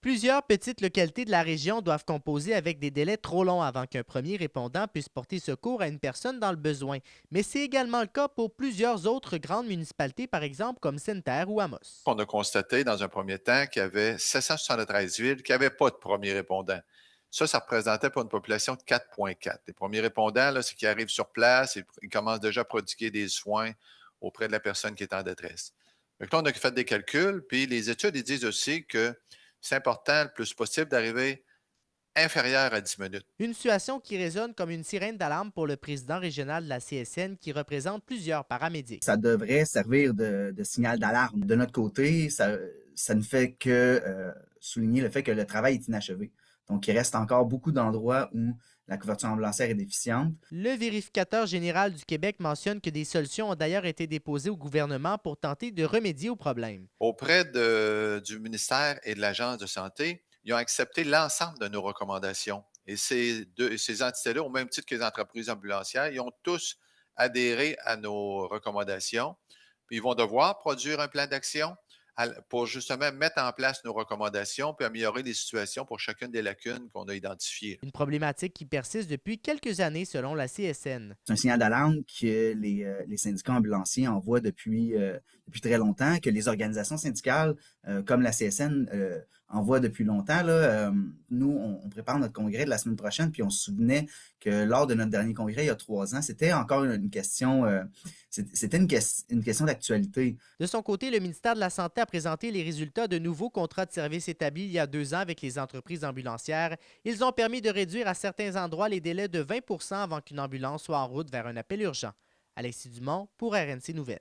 Plusieurs petites localités de la région doivent composer avec des délais trop longs avant qu'un premier répondant puisse porter secours à une personne dans le besoin. Mais c'est également le cas pour plusieurs autres grandes municipalités, par exemple comme Sainte-Terre ou Amos. On a constaté dans un premier temps qu'il y avait 773 villes qui n'avaient pas de premiers répondants. Ça représentait pour une population de 4,4. Les premiers répondants, là, c'est qu'ils arrivent sur place et ils commencent déjà à prodiguer des soins auprès de la personne qui est en détresse. Donc là, on a fait des calculs, puis les études ils disent aussi que c'est important le plus possible d'arriver inférieur à 10 minutes. Une situation qui résonne comme une sirène d'alarme pour le président régional de la CSN qui représente plusieurs paramédics. Ça devrait servir de signal d'alarme. De notre côté, ça ne fait que souligner le fait que le travail est inachevé. Donc, il reste encore beaucoup d'endroits où la couverture ambulancière est déficiente. Le vérificateur général du Québec mentionne que des solutions ont d'ailleurs été déposées au gouvernement pour tenter de remédier au problème. Auprès du ministère et de l'Agence de santé, ils ont accepté l'ensemble de nos recommandations. Et ces entités-là, au même titre que les entreprises ambulancières, ils ont tous adhéré à nos recommandations. Puis ils vont devoir produire un plan d'action pour justement mettre en place nos recommandations puis améliorer les situations pour chacune des lacunes qu'on a identifiées. Une problématique qui persiste depuis quelques années selon la CSN. C'est un signal d'alarme que les syndicats ambulanciers envoient depuis très longtemps, que les organisations syndicales comme la CSN envoient depuis longtemps. Là, nous, on prépare notre congrès de la semaine prochaine, puis on se souvenait que lors de notre dernier congrès, il y a 3 ans, c'était encore une question, c'était une question d'actualité. De son côté, le ministère de la Santé a présenté les résultats de nouveaux contrats de services établis il y a 2 ans avec les entreprises ambulancières. Ils ont permis de réduire à certains endroits les délais de 20 % avant qu'une ambulance soit en route vers un appel urgent. Alexis Dumont pour RNC Nouvelles.